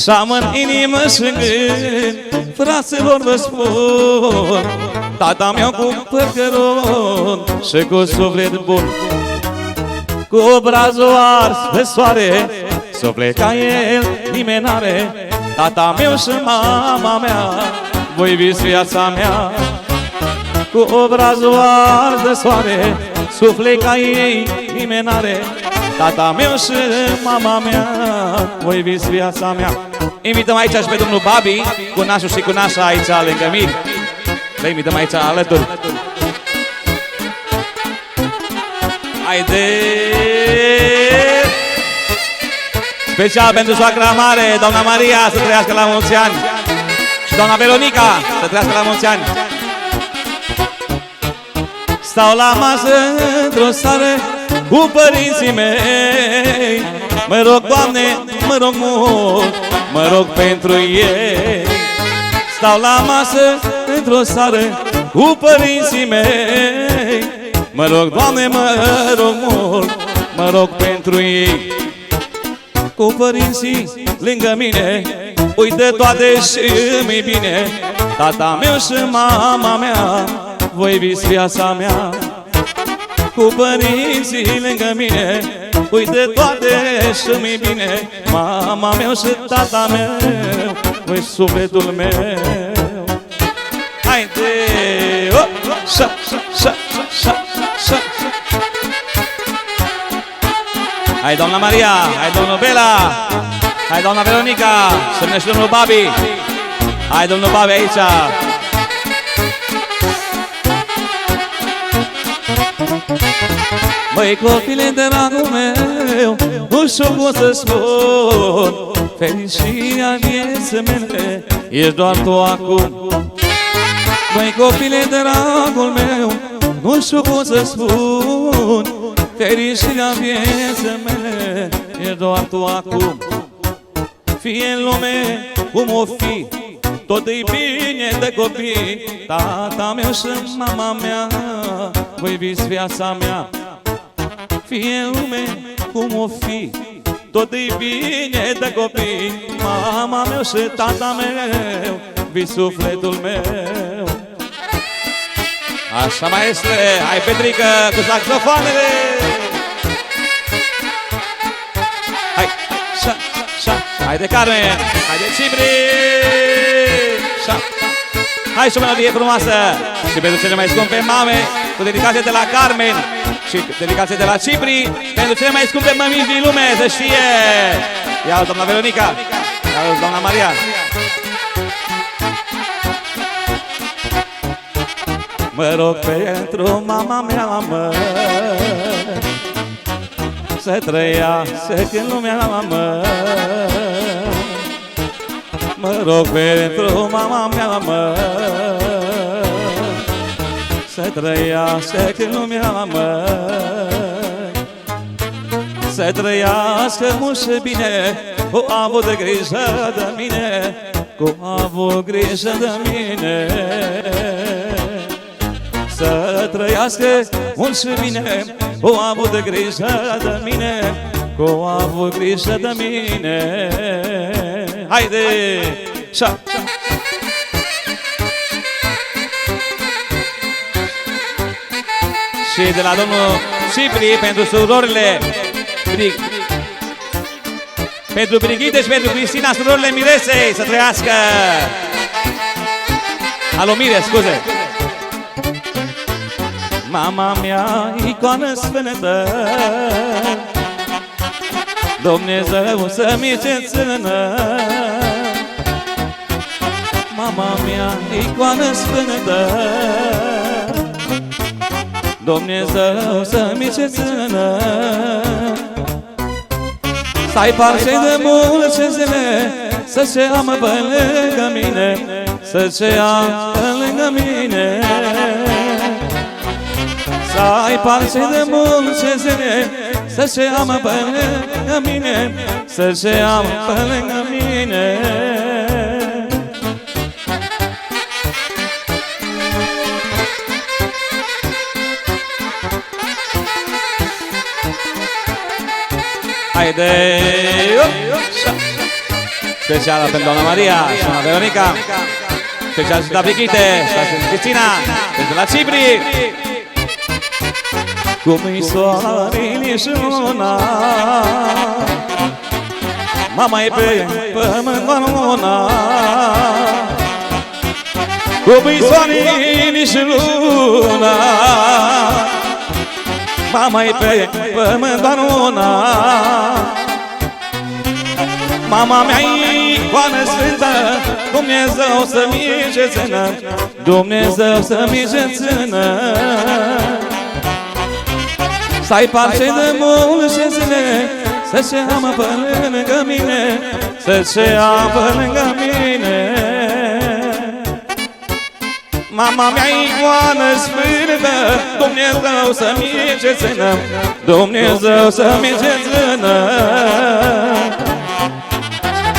Și-am în inimă și în gând, fraților vă spun, tata meu cu păr căron și cu suflet bun, cu obrazul ars de soare, suflet ca el nimeni n-are. Tata meu și mama mea, voi iubiți viața mea. Cu obrazul ars de soare, suflet ca ei nimeni n-are. Tata meu și mama mea, voi iubiți viața mea. Invităm aici și pe domnul Babi, cu nașul și cu nașa aici lângă mine. Le invităm aici alături. Haide! Special pentru soacra mare, doamna Maria, să trăiască la mulți ani. Și doamna Veronica, să trăiască la mulți ani. Stau la masă într-o seară cu părinții mei. Mă rog, Doamne, mă rog mult, mă rog pentru ei. Stau la masă într-o seară cu părinții mei. Mă rog, Doamne, mă rog mult, mă rog pentru ei. Cu părinții lângă mine, uite toate și-mi bine. Tata meu și mama mea, voi iubiți viața mea. Cu părinții lângă mine, uite toate și-mi bine. Mama meu și tata meu, voi sufletul meu. Haide! Șa, șa, șa, șa. Hai doamna Maria, hai domnul Bela, hai doamna Veronica, să-mi și domnul Babi. Hai domnul Babi aici. Măi copile de dragul meu, nu știu cum să spun, fericirea vieții mele ești doar tu acum. Măi copile de dragul meu, nu știu cum să spun, fericirea vieții mele e doar tu acum. Fie în lume cum o fi, tot-i bine de copii. Tata meu și mama mea, voi iubiți viața mea. Fie în lume cum o fi, tot-i bine de copii. Mama meu și tata meu, iubiți sufletul meu. Așa, maestre, hai Petrică cu saxofoanele. Hai, șa, șa, hai de Carmen, hai de Cipri. Șa. Hai și o melodie frumoasă și pentru cele mai scumpe mame, cu dedicație de la Carmen și dedicație de la Cipri, pentru cele mai scumpe mămici din lume, să știe. Ia-o doamna Veronica, ia-o doamna Maria. Mă rog pentru mama mea, mă, să trăiască în lumea, mă. Mă rog pentru mama mea, mă, să trăiască în lumea, mă. Să trăiască mult și bine, cu a avut grijă de mine, cu a avut grijă de mine. Să trăiască mult și bine, cu a avut grijă de mine, cu a avut grijă de mine. Haide! Șa! Și de la domnul Cipri pentru surorile pentru Brigitte și pentru Cristina, surorile Miresei, să trăiască! Alo, Mire, scuze! Mama mea, icoană sfântă, Dumnezeu să-mi ce țină. Mama mea, icoană sfântă, Dumnezeu să-mi ce țină. Stai parce de multe zile, să se amă pe lângă mine, să se amă pe lângă mine. Stai parce de multe zile, să se amă pe lângă mine, să se amă pe lângă mine. Haide! Specială pentru doamna Maria și doamna Veronica. Special și la Brigitte și la Cristina. Pentru la Cipri. Cum-i soarele și luna, mama e pe pământ doar una. Cum-i soarele și luna, mama e pe pământ doar una. Mama mea e Ioană Sfântă, Dumnezeu să miște țână, Dumnezeu să miște țână. Să ai parce de mult și zile, să-și amă pe lângă mine, să-și amă lângă mine. Mama mea e Ioană Sfântă, Dumnezeu să miște țână, Dumnezeu să miște țână.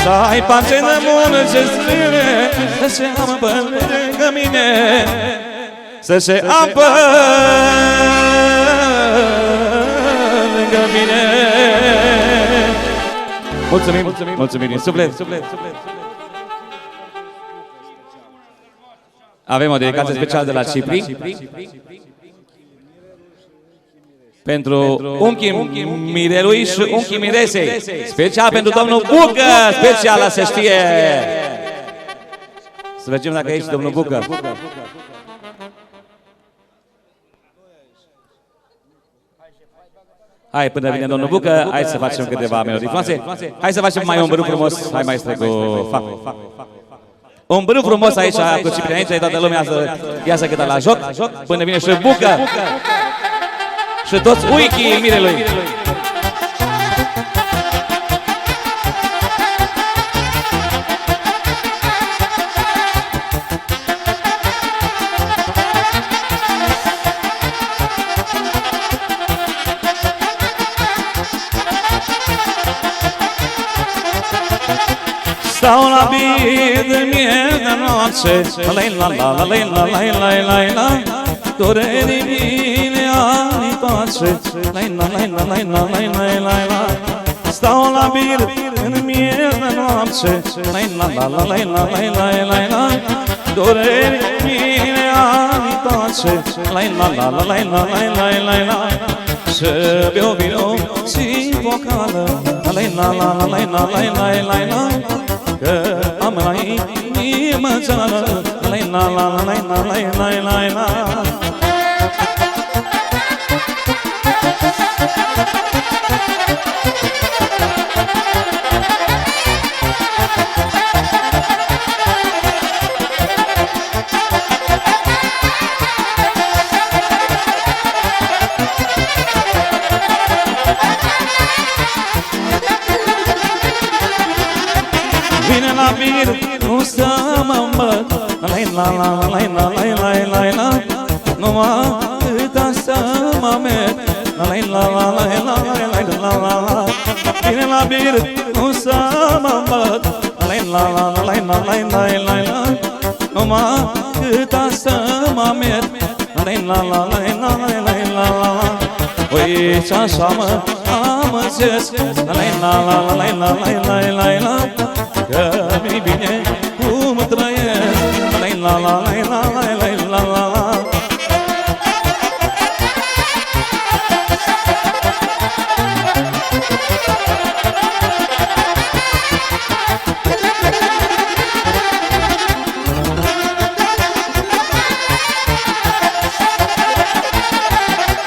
Să ai parce de mult și zile, să-și amă pe lângă mine, să-și amă lângă mine. Mulțumim, mulțumim din suflet. Avem o dedicație specială de la Cipri pentru unchii Mirelui și unchii Miresei. Special pentru domnul Bucă, special, să știe. Să vedem dacă e aici domnul Bucă. Hai, până vine domnul Bucă, hai să facem câteva melodii frumoase. Hai să facem mai un bărât frumos. Hai, maestre, cu fac. Un bărât frumos aici, cu Cipri aici, toată lumea să iasă câte la joc. Până vine și Bucă și toți uichii Mirelui. Stau la bidă mie de noapte, la durerii mine ani toace, la stau la bidă în mie de noapte, la durerii mine ani toace, la să beau vino și vocală, că am la inimă țară, la. Vine la bir, nu să mă îmbăt, la, numai cât să mă met, la. Vine la bir, nu să mă îmbăt, la, numai cât să mă met, la. Păi ce așa mă amăzesc, la, că mi-i bine cum trăiesc, la.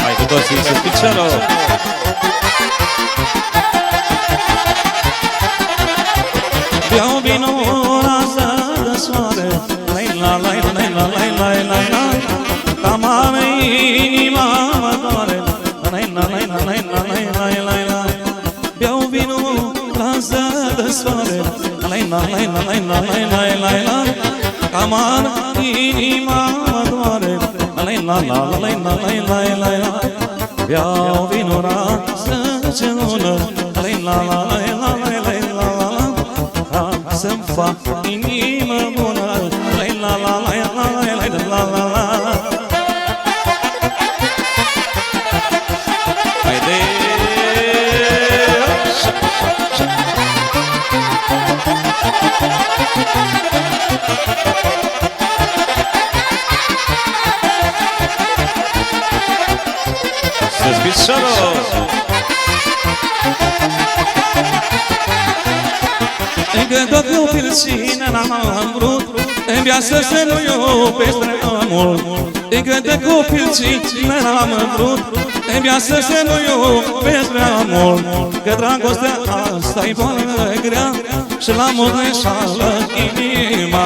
Hai cu toții să picioară. Beau vinul rază de soare, la, cam are inima mă doare, la. Beau vinul rază de soare, la, cam are inima mă doare, la. Beau vinul rază ce lună, la. Să-mi fac inimă bună, la. Haide! cine n-am vrut în viață să nu iubesc prea mult. Încă de copil cine n-am vrut în viață să nu iubesc prea mult. Că dragostea asta-i boală grea și la mult înșală inima.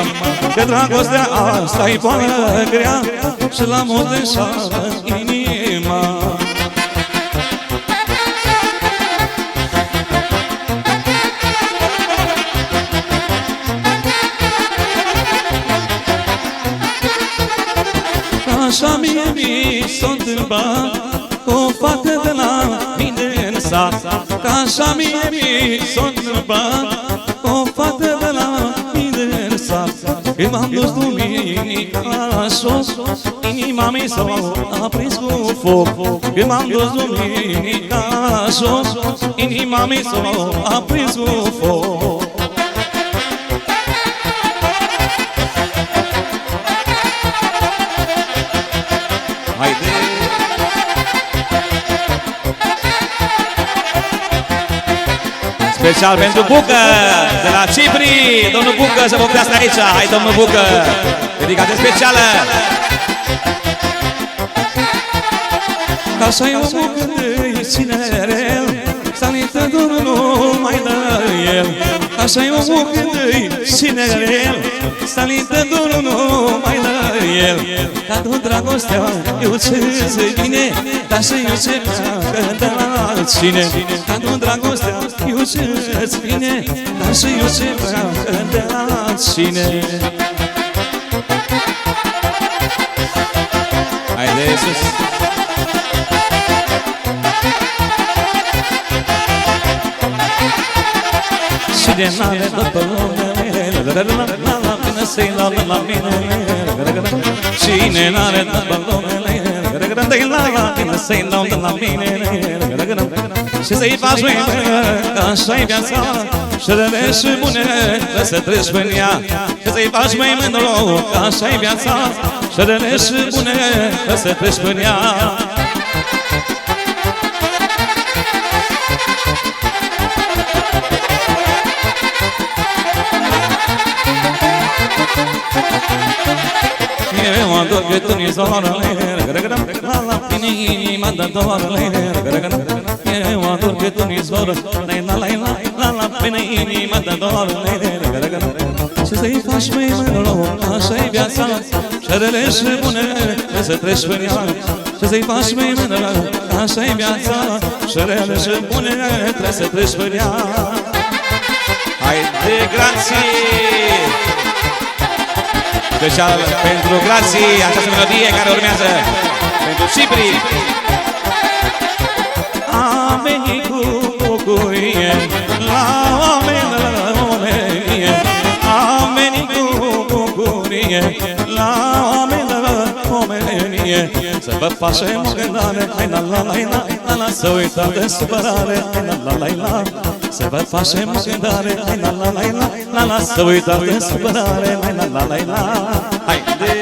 Că dragostea asta-i boală grea și la mult înșală inima. Așa mie mi s-o întâmplat cu o fată de la mine în sat. Că așa mie mi s-o întâmplat cu o fată de la mine în sat. Când m-am dus duminica la șoc, inima mi s-a aprins cu foc. Când m-am dus duminica la șoc, inima mi s-a aprins cu foc. Haide! Special pentru Bucă, de la Cipri, domnul Bucă să vorbească aici. Hai, domnul Bucă, dedicată specială. Așa-i omul când-i cinerel, sanită dorul nu mai dă el. Așa-i omul când-i cinerel, sanită dorul nu mai dă el. Ca tot dragostea eu ce-ți vine, dar și eu ce pleacă de la cine. Ca tot dragostea eu ce-ți vine, dar și eu ce pleacă de la cine. Haide sus! Și de n-are după lume, până să-i lală la mine. Cine n-are după lumele, până să-i lală la mine. Și să-i faci mai bună, că așa-i viața, și rele și bune, trebuie să treci până ea. Și să-i faci mai mândru, că așa-i viața, și rele și bune, trebuie să treci până ea. Eu ador că tu ni-s dorele, la prin inima de dorele. Eu ador că tu ni-s dorele, la prin inima de dorele. Și să-i faci mai mândru, așa-i viața, și rele și bune, trebuie să treci până ea. Și să-i faci mai mândru, așa-i viața, și rele și bune, trebuie să treci până ea. Haide, grație! Special pentru Grații, această melodie care urmează pentru Cipri. Am venit cu bucurie la oameni, la omenie. Am venit cu bucurie la oameni, la omenie. Să vă facem o cântare, hai la la la la la la, să uitați de supărare, hai la la la la. Să vă facem o cântare, hai la la la la la la, să uitați de supărare, hai la la la la. Haide!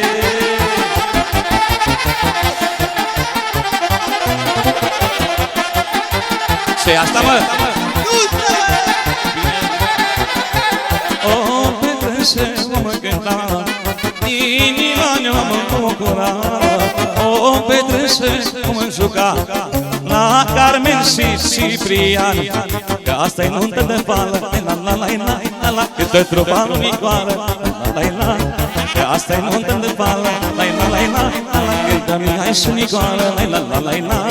Ce asta, mă? O petrece, o mă cânta, inima ne-o mă bucura. O petrece, o mă juca, la Carmen și Ciprian. Că asta-i nuntă de fală, la la la la la la, câtă trupa lumicoară, la la la. Că asta-i nuntă de fală, la la la la la, câtă Mihai și Nicoară, la la la la.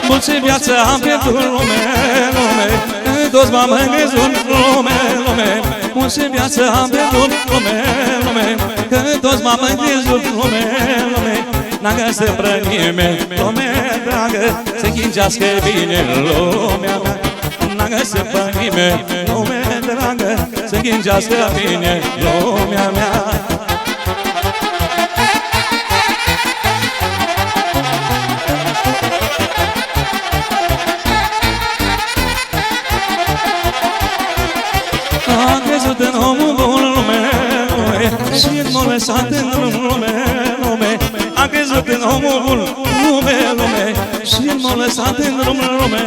Mulți viață am pentru lume, lume, toți m-am îngăzut, lume, lume. Mulți viață am pentru lume, lume, că toți m-am îngăzut, lume, lume. N-am să prănime, lume dragă, să chingească bine lumea mea. N-am să prănime, lume dragă, să chingească bine lumea mea. Am crezut în omul bun, lume, lume, Și m-a lăsat în lume Am crezut în omul bun, lume Și m-a lăsat în lume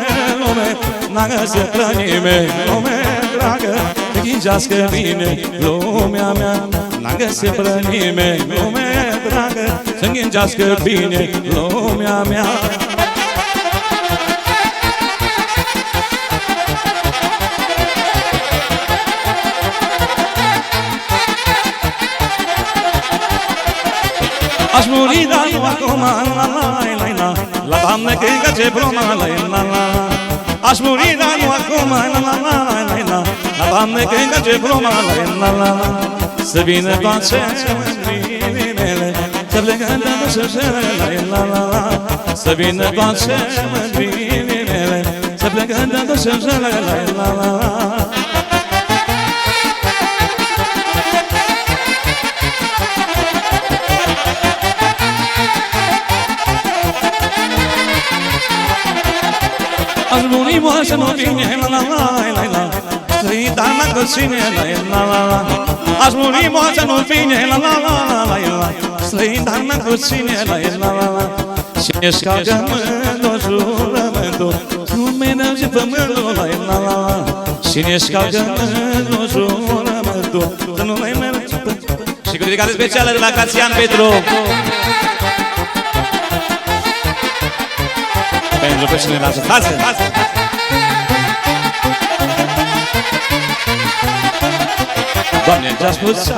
N-a găsit la nimeni, lume dragă Să ghingească bine lumea mea N-a găsit la nimeni, lume dragă Să ghingească bine lumea mea Aș muri, dar nu acum, la doamnă că ce broma, Aș muri, dar nu acum, la doamnă că ce broma, Să vină toate mândrile mele, să plecăm de dușele, Să vină toate mândrile mele, să plecăm de dușele, Aș muri moașă nu vine, Să-i dau la căține, Aș muri moașă nu vine, Să-i dau la căține, Și-și calcă mândul jurământul, Dumnezeu și pământul, Și-și calcă mândul jurământul, Și cu dedicare specială de la Cațian Petru Pentru că cine lasă tasă Doamne, ce-a spus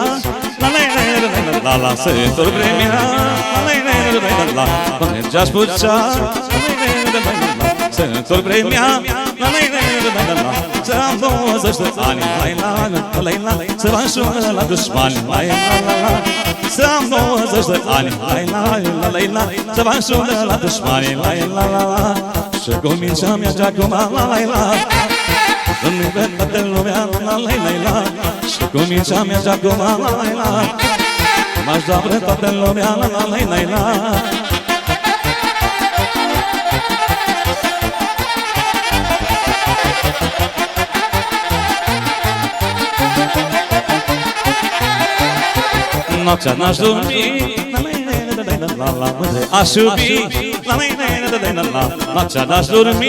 la la sătul vremea Doamne, ce-a spus sătul vremea Să-am 20 de ani Să vă înșură la dușmani Să-am 20 de ani Să vă înșură la dușmani Și cu mingea mea acum Îmi ved toată lumea Și cu mingea mea acum M-aș da pre toată lumea Noaptea n-aș dormi Aș iubi Noaptea n-aș dormi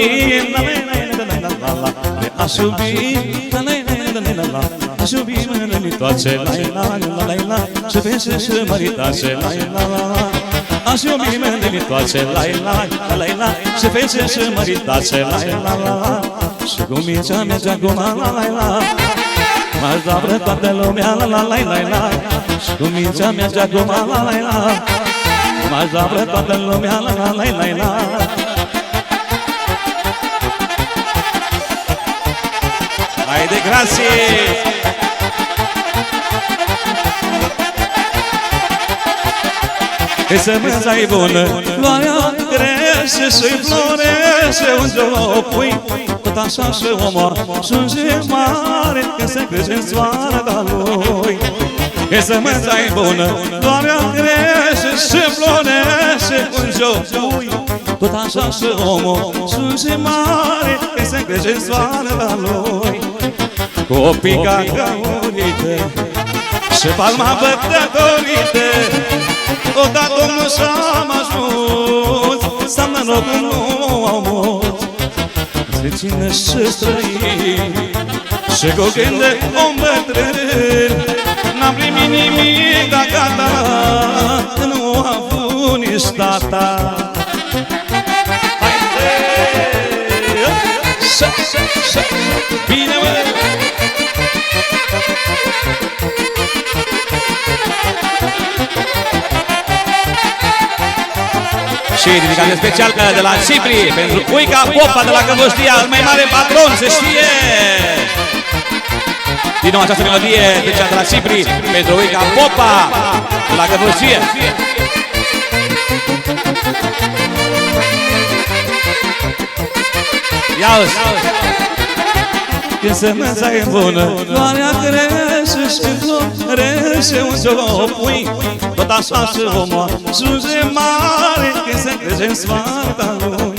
Aș iubi Aș iubi mănălitoace Și veșe și măritace Aș iubi mănălitoace Și veșe și măritace Și cu mingea merge acum M-aș da pre toată lumea Și cu mingea merge acum M-aș da pre toată lumea Haide, grație! E sămânța-i bună, floarea crește și florește unde o pui Tot așa și omul ajunge mare Când se crește în soarta lui E sămânța-i bună, floarea crește și florește unde o pui Tot așa și omul ajunge mare Când se crește în soarta lui Copii cacaurite și palma bătătorită Odată omul și-am ajuns Să-mi norocul nu au mult Se ține și străini Și cu gând de om bătrân N-am primit nimic dacă ta Nu a avut nici tata Haide! Bine, mă! Și dedicare special de la Cipri Pentru Uica Popa de la Căvăștia Al mai mare patron, se știe Din nou această melodie special de la Cipri Pentru Uica Popa de la Căvăștia Ia-uzi Când sămânța-i bună Floarea crește și florește unde o pui Tot așa și omul ajunge mare Când se crește în soarta lui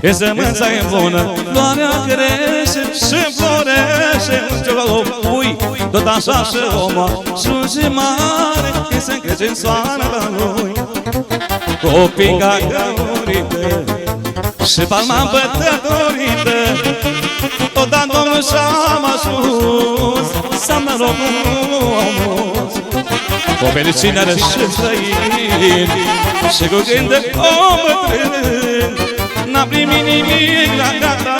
Când sămânța-i bună Floarea crește și florește unde o pui tot așa și omul ajunge mare, când se încrece în soarele lui. Copii găurită și palma bătătorită, o dat Domnul și-am ajuns să mă rog frumos. O felicinare și străin și cu gând de om bătrân, n-am primit nimic la gata,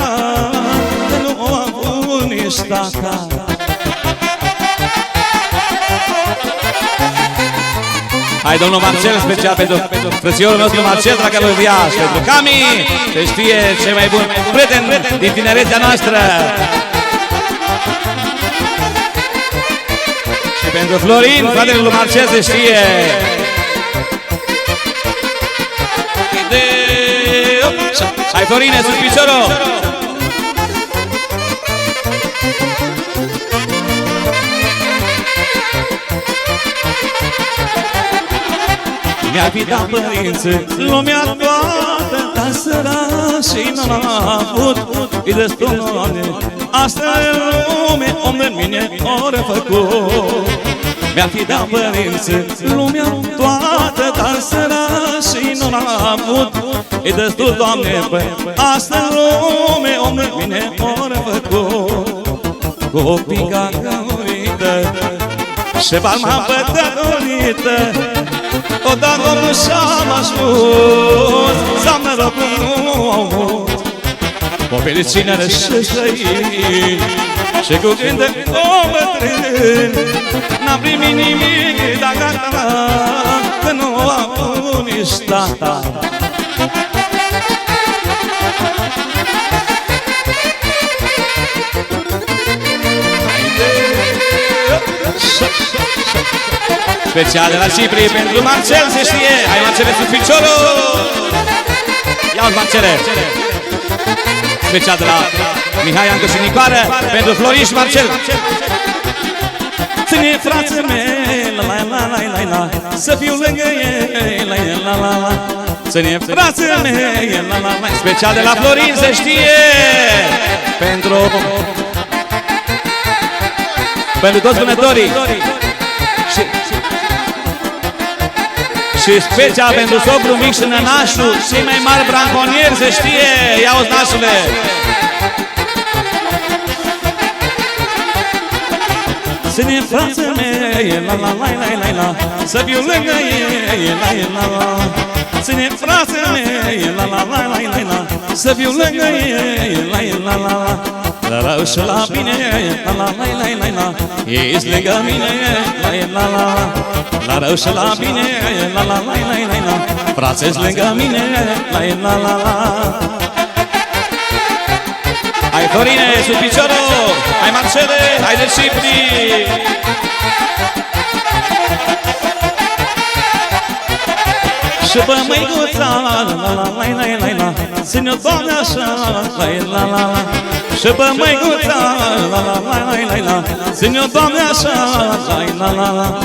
că nu o avut nici tata. Hai, domnul Marcel, special pentru frățiorul nostru Marcel Dragălăviaș, pentru Cami, se știe cel mai bun prieten din tinerețea noastră. Și pentru Florin, fratele lui Marcel, se știe. Hai, Florine, sus piciorul! Mi-ar fi dat părință lumea toată, dar sărașii n-am avut, e destul, Doamne, asta e lume, om de mine ori făcut. Mi-ar fi dat părință lumea toată, dar sărașii n-am avut, e destul, Doamne, asta e lume, om de mine ori făcut. Copii găurită și palma bătătorită, o dat Domnul și-am ajuns să mă rog frumos. O felicinare și străin și cu gând de om bătrân, n-am primit nimic, dar gata, că nu am avut nici tata. Special de la Cipri pentru Marcel, se știe. Hai, Marcele, sub piciorul! Ia-ți, Marcele! Special de la Mihai, Ancu și Nicoară pentru Florin și Marcel. Ține, frații mei, la la la la la la, să fiu lângă ei, la la la la. Ține, frații mei, la la la. Special de la Florin, se știe. Pentru toți vânătorii. Și special pentru socru mic și nănașul, cei mai mari branconieri, se știe. Ia-o-ți, nașule! Ține, frații mei, la la la la la la, să fiu lângă ei, la la la. Ține, frații mei, la la la la la la, să fiu lângă ei, la la la. La rău și la bine, la la la la la la, ești lângă mine, la la la. La rău și la bine, la la la la la la, frați-s lângă mine, la la la la. Hai, Florine, sub piciorul! Hai, Marcele, hai de Cipri! Și pe măicuța, la la la la la la, ține-o, Doamne, așa, la la la la. Și pe măicuța, la la la la la, ține-o, Doamne, așa, la la la.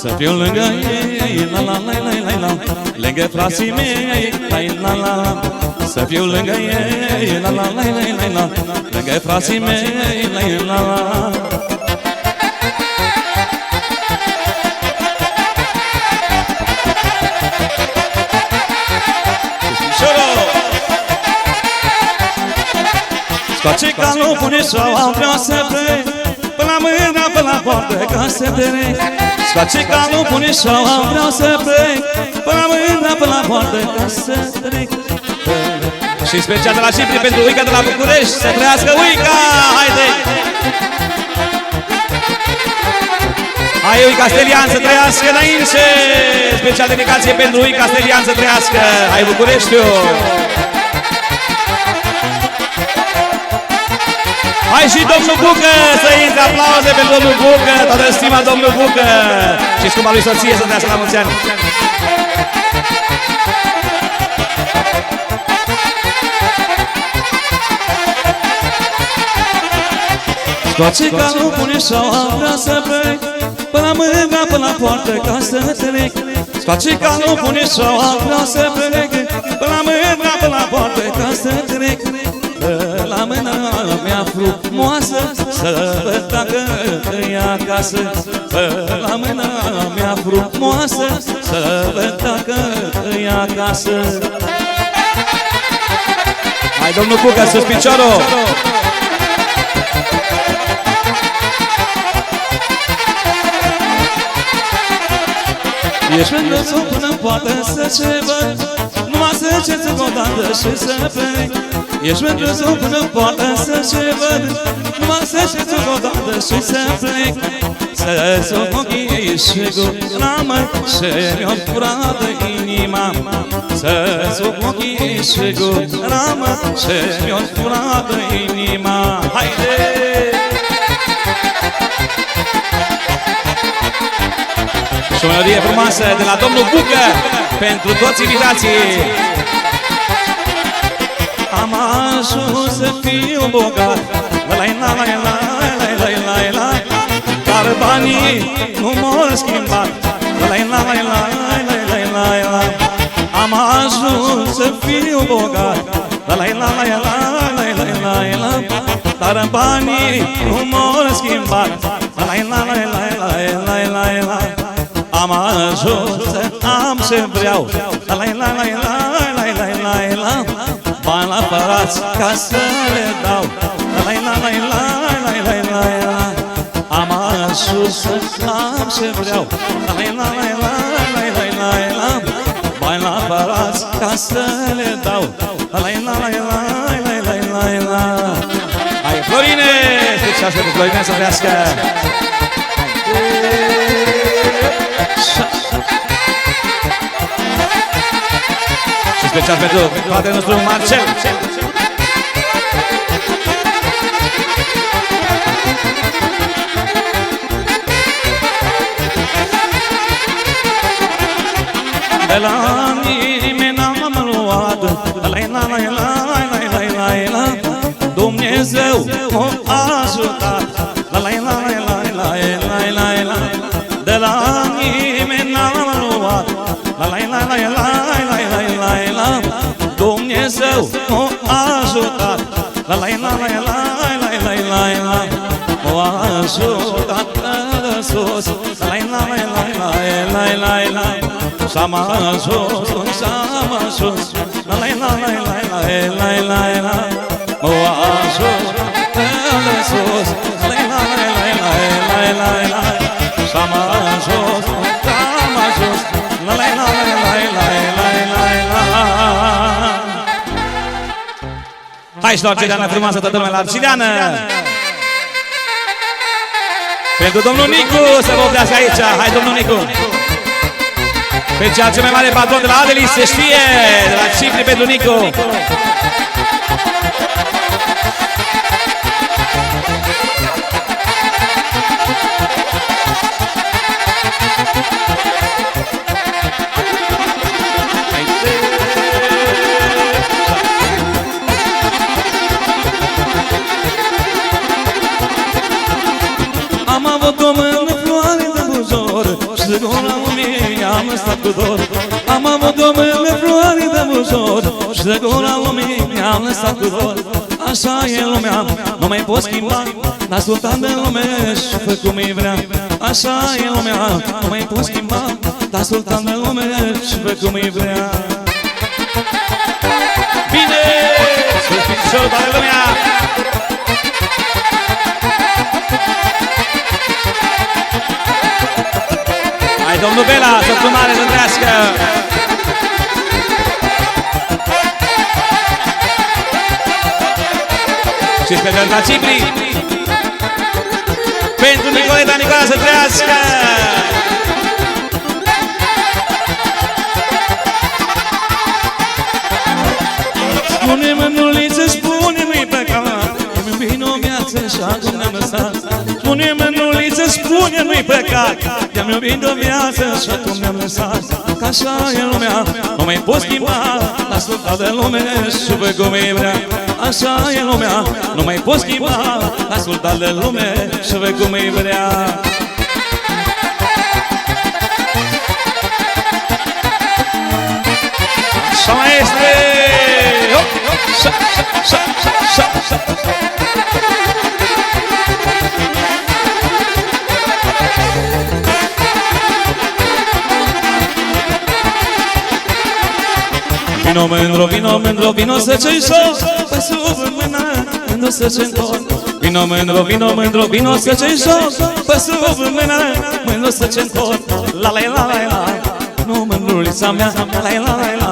Să fiu lângă ei, la la la la la la, lângă frații mei, la la la. Să fiu lângă ei, la la la la la la, lângă frații mei, la la la. Scoace calul, pune șaua, vreau să plec, până la mâna, până la poartă, ca să trec. Scoace calul, pune șaua, vreau să plec, până la mâna, până la poartă, ca să trec. Și special de la Cipri pentru Uica de la București, să trăiască Uica, haide! Hai, Uica Stelian, să trăiască înainte! Special dedicație pentru Uica Stelian, să trăiască! Hai, Bucureștiu! Hai și domnul Bucă, să intre aplauze pentru domnul Bucă, toată stima domnul Bucă și scumpa lui soție, să trăiască la mulți ani. Scoace calul, pune șaua, vrea să plec, până la mâna, până la poartă, ca să trec. Scoace calul, pune șaua, vrea să plec, până la mâna, până la poartă, ca să trec. La mâna mea frumoasă, să văd dacă e acasă. Fă la mâna mea frumoasă, să văd dacă e acasă. Hai, domnul Cucă, sus piciorul! Ești mândruț până poate să ce văd, numai să ce-ți o dată și să plec. Ești mândruț până poate să ce văd, numai să ce-ți o dată și să plec. Să-ți o ochii și gura, măi, și mi-o furată inima. Să-ți o ochii și gura, măi, și mi-o furată inima. Haide! Și o melodie frumoasă de la domnul Bucă pentru toți invitații. Am ajuns să fiu bogat, la, dar banii nu m-au schimbat, la. Am ajuns să fiu bogat, la, dar banii nu m-au schimbat, la. Am ajuns să am ce vreau, la. Bani la părați ca să le dau, la. Am ajuns să am ce vreau, la. Bani la părați ca să le dau, la. Hai, Florine! Știți așa cu Florine să trească! Și special pentru fratele nostru Marcel. De la nimeni n-am luat, la. Dumnezeu m-a ajutat, la. De la nimeni n-am luat, la. Dumnezeu m-a ajutat, la. M-a ajutat de sus, la. S-am ajuns, s-am ajuns, la. M-a ajutat de sus, la. S-am ajuns, s-am ajuns, la. Hai și la Arcideană frumoasă, toată lumea la Arcideană! Pentru domnul Nicu să vă oprească aici, hai domnul Nicu! Pe cel mai mare patron de la Adelis se știe, de la Cipri pentru Nicu! Am avut o mână floare de buzor și de gura lumii am stat cu dor. Am avut o mână floare de buzor și de gura lumii am lăsat cu dor. Așa e lumea, nu mai pot schimba, dar sultan de lume și fă cum îi vrea. Așa e lumea, nu mai pot schimba, dar sultan de lume și fă cum îi vrea. Bine! Sus piciorul, toată lumea! Hai, domnul Bela, să-ți mare să trească! Și special la Cipri! Pentru Nicoleta Nicola să trească! Spune mânuliță, spune, nu-i păcat, îmi iubit o viață și acum ne-am lăsat. Spune mânuliță, spune, nu-i păcat, i-am iubit o viață și acum ne-am lăsat. Că așa e lumea, nu mai pot schimba, ascultat de lume și pe cum îi vrea. Așa e lumea, nu mai pot schimba, ascultat de lume și pe cum îi vrea. Așa mai este! Vino mândru, vino mândru, vino să ce-i jos, pe sub mână, mândru să ce încot. Vino mândru, vino mândru, vino să ce-i jos, pe sub mână, mândru să ce încot. La la la la la, nu mândrulița mea, la la la la la,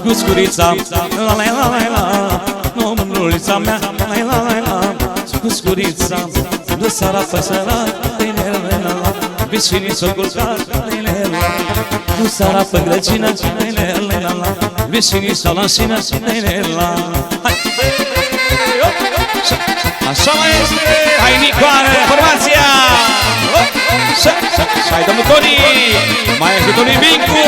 cu scurița, la la la la la, nu mândrulița mea, la la la la, cu scurița, de seara pe seara, vecinii s-o culcat, nu seara pe grăcină, vecinii s-o lanșină, așa mai este, hai Nicoare, formația! Hai domnul Toni, mai este Toni Vincu!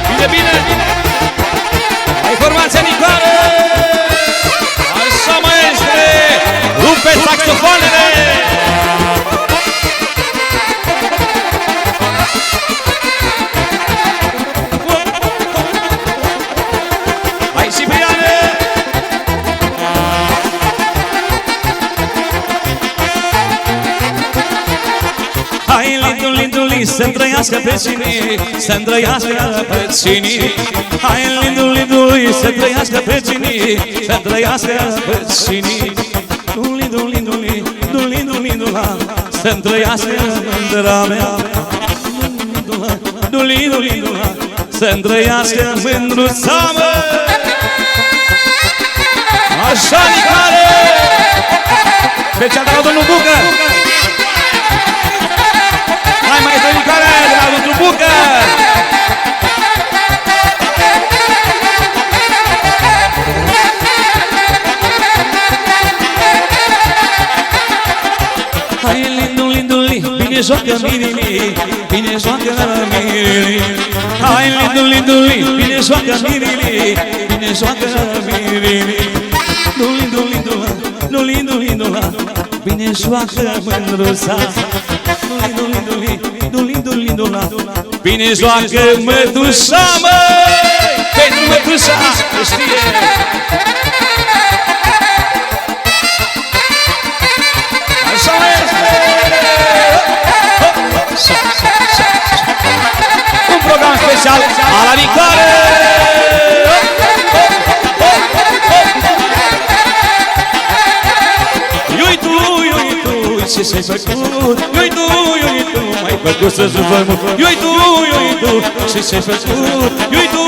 Bine, bine! Hai formația Nicoare! Așa mai este, rupe saxofoanele! Să-mi trăiască vecinii, să-mi trăiască vecinii. Hai lindul, lindului, să-mi trăiască vecinii, să-mi trăiască vecinii. Lindul, lindului, lindul, lindula, să-mi trăiască mândra mea. Lindul, lindula, să-mi trăiască mândruța mea. Așa, Nicare! Special de la domnul Bucă! Hai mai este Nicare de la domnul Bucă! Hai lindul, lindul, bine joacă mirilii, bine joacă mirilii. Hai lindul, lindul, bine joacă mirilii, bine joacă mirilii. Lindul, lindul, lindul, lindul, bine joacă mândruța. Lindul, lindul, lindul, lindul, bine joacă mătușa, măi, pentru mătușa știe. Așa este! Un program special a la Nicare! Ce s-ai făcut? Ioi tu, m-ai făcut să sufăr mult. Ioi tu, ce s-ai făcut? Ioi tu,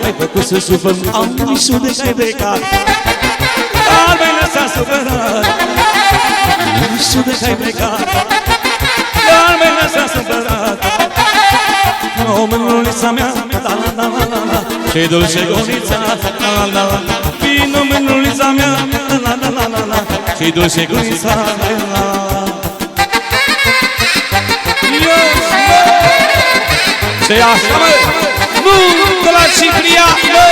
m-ai făcut să sufăr mult. Am visul de că-ai plecat, dar m-ai lăsat supărat. Am visul de că-ai plecat, dar m-ai lăsat supărat. O mânulița mea, la la la la la, ce dulce gonița, la la la la. Vino mânulița mea, la la la la la, ce dulce gonița, la la la. Ce așa, mă, nu de la Ciprian, mă!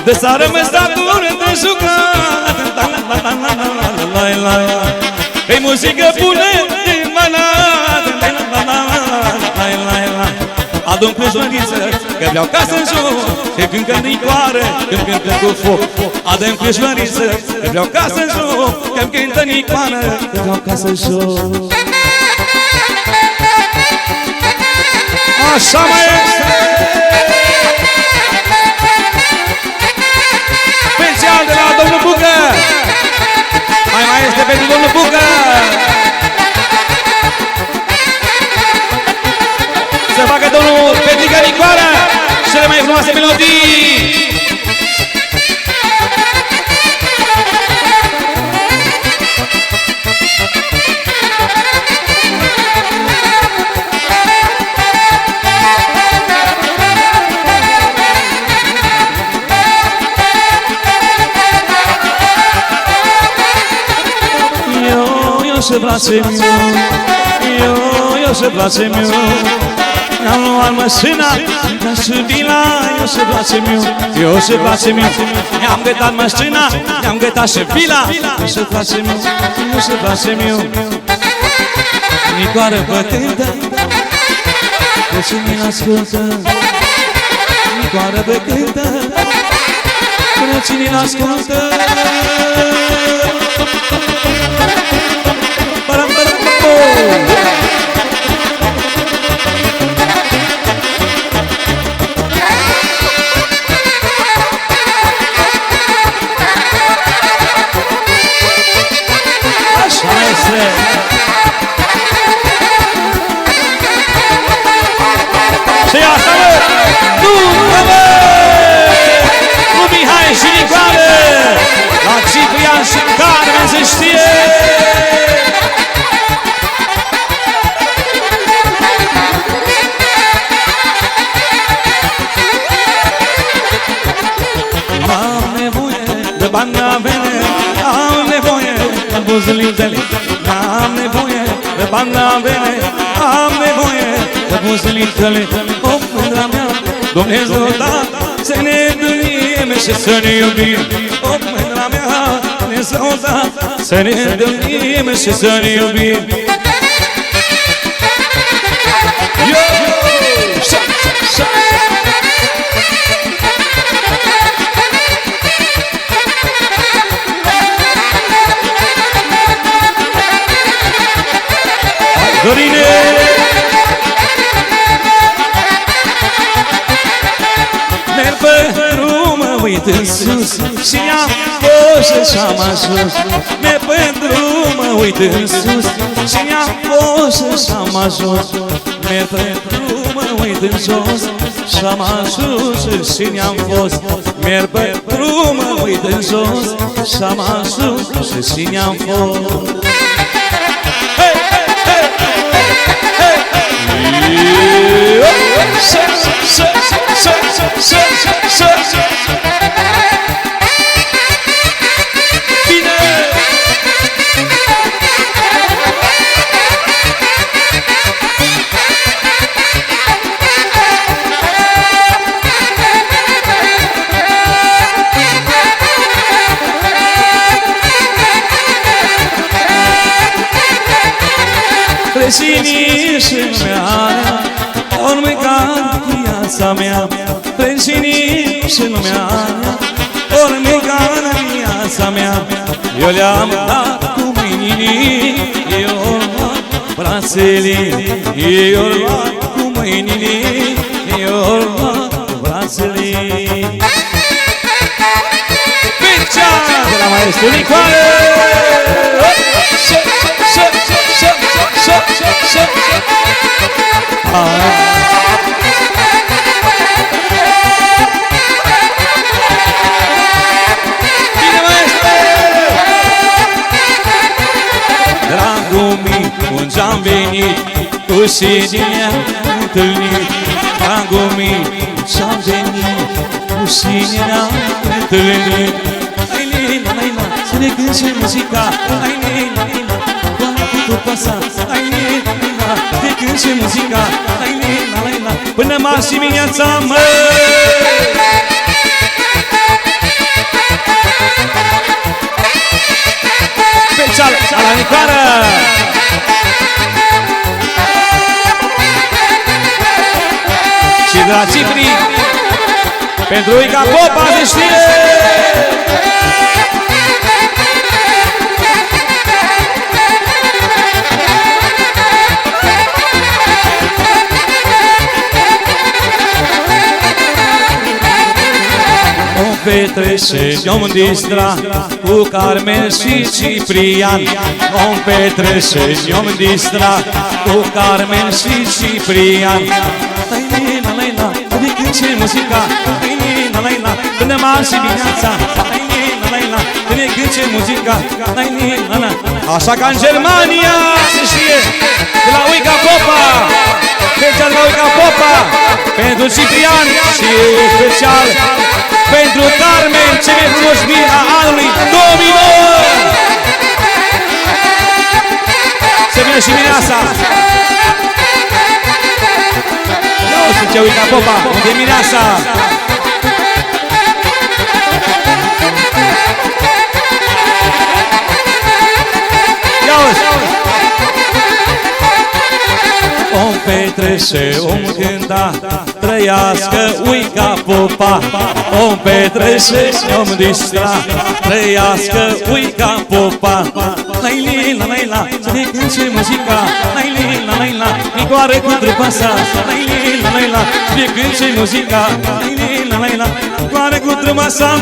De seară mă sta curând de jucat, e muzică bună din manat. Adu-mi crușmăriță, că vreau ca să joc, că cântă Nicoare, când cântă cu foc. Adu-mi crușmăriță, că vreau ca să joc, că cântă Nicoare, că vreau ca să joc. Așa mai este! Special de la domnul Bucă! Mai este pentru domnul Bucă! Să facă domnul Petrica Nicoara cele mai frumoase melodii! Io se place mio, io se place mio. Mi-am luat mașina, dar și vila, eu și place miu, eu și place miu. Mi-am gătat mașina, mi-am gătat și vila, eu și place miu, eu și place miu. Nicoară bătândă, de cine l-ascultă. Nicoară bătândă, până cine l-ascultă. Așa este. Și asta, bă! Nu, bă! Cu Mihai și Nicoară, la Ciprian și Carmen se știe! Am nevoie de bani la vene, am nevoie de buzulintele. Am nevoie de bani la vene, am nevoie de buzulintele. O, mândra mea, Dumnezeu da, să ne întâlnim și să ne iubim. O, mândra mea, Dumnezeu da, să ne întâlnim și să ne iubim. Dorine! Merg pe drum, mă uit în sus și am fost și așa mai jos. Merg pe drum, mă uit în sus și am fost și așa mai jos. Merg pe drum, mă uit în jos și am ajuns și ne-am fost. Merg pe drum, mă uit în jos și am ajuns și ne-am fost. Preșinii și lumea ori mâncat viața mea. Preșinii și lumea ori mâncat viața mea. Eu le-am dat cu mâinile, eu luat brațele. Eu luat cu mâinile, eu luat brațele. Picea de la maestru Nicoară. Bine, maestre! Dragul mic, unde-am venit, cu cine ne-am întâlnit. Dragul mic, unde-am venit, cu cine ne-am întâlnit. Hai, Lina, Lina, să ne cânce muzica. Hai, Lina, Lina, doamne, cât pasa. Hai, Lina, Lina, te cânce muzica. Hai, Lina, Lina, până m-aș dimineața, mă! Special, la Nicoară! Și de la Cipri, pentru Ica Popa, se știe! Petrece, ne-om distra cu Carmen și Ciprian. Om petrece, ne-om distra cu Carmen și Ciprian. Hai, Lina, Lina, de când ce muzica. Hai, Lina, Lina, până m-aș dimineața. Hai, Lina, Lina, de când ce muzica. Hai, Lina, Lina. Așa ca în Germania se știe, de la Ica Popa. Special de la Ica Popa, pentru Ciprian și special pentru Carmen, cele frumoși a anului 2009! Să vină și mireasa! Zice Uica Popa, unde mireasa? Ia-uzi! Om petrece, om cânta, trăiască Uica Popa. Om petrece, om distra, trăiască Uica Popa. Laila, laila, să ne cânce muzica. Laila, laila, Nicoare cu trupa sa. Laila, laila, să ne cânce muzica. Laila, laila, Nicoare cu trupa sa.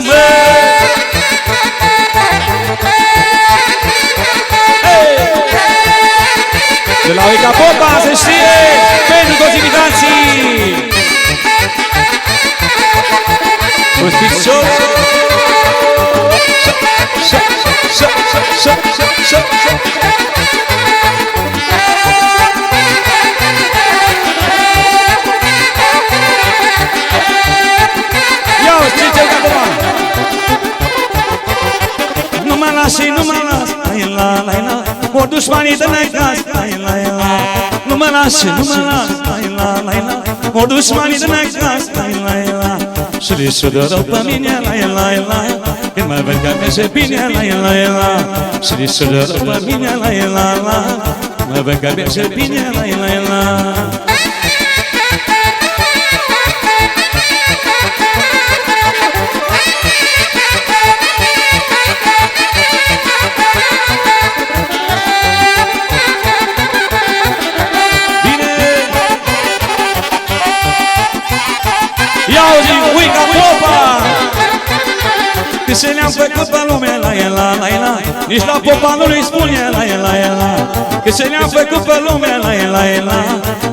De la Uica Popa, se știe, pentru toți invitații! Sus picior! Ia-o, zice Uica Popa! Nu mă lași, nu mă las, laila, laila, mor dușmanii de necaz, laila, laila. Nu mă lași, nu mă las, laila, laila, mor dușmanii de necaz, laila, laila. Și rișul de rău pe mine, laila, laila, când mă văd că merge bine, laila, laila. Și rișul de rău pe mine, laila, laila, mă văd că merge bine, laila, laila. Ia-o-zi, Uica Popa! Că se ne-am făcut pe lume, la ela, la ela. Nici la Popa nu-i spune, la ela, la ela. Că se ne-am făcut pe lume, la ela, la ela.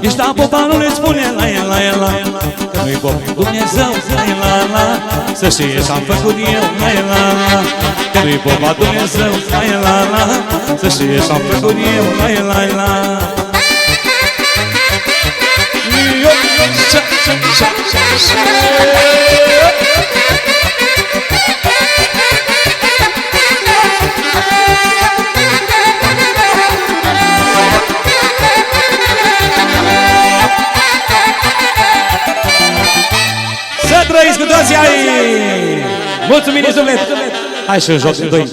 Nici la Popa nu-i spune, la ela, la ela. Că nu-i Popa Dumnezeu, la ela, la. Să știe ce-am făcut eu, la ela, la. Că nu-i Popa Dumnezeu, la ela, la. Să știe ce-am făcut eu, la ela, la. Să trăiți cu toții aici! Mulțumim, suflet! Hai și în joc de doi!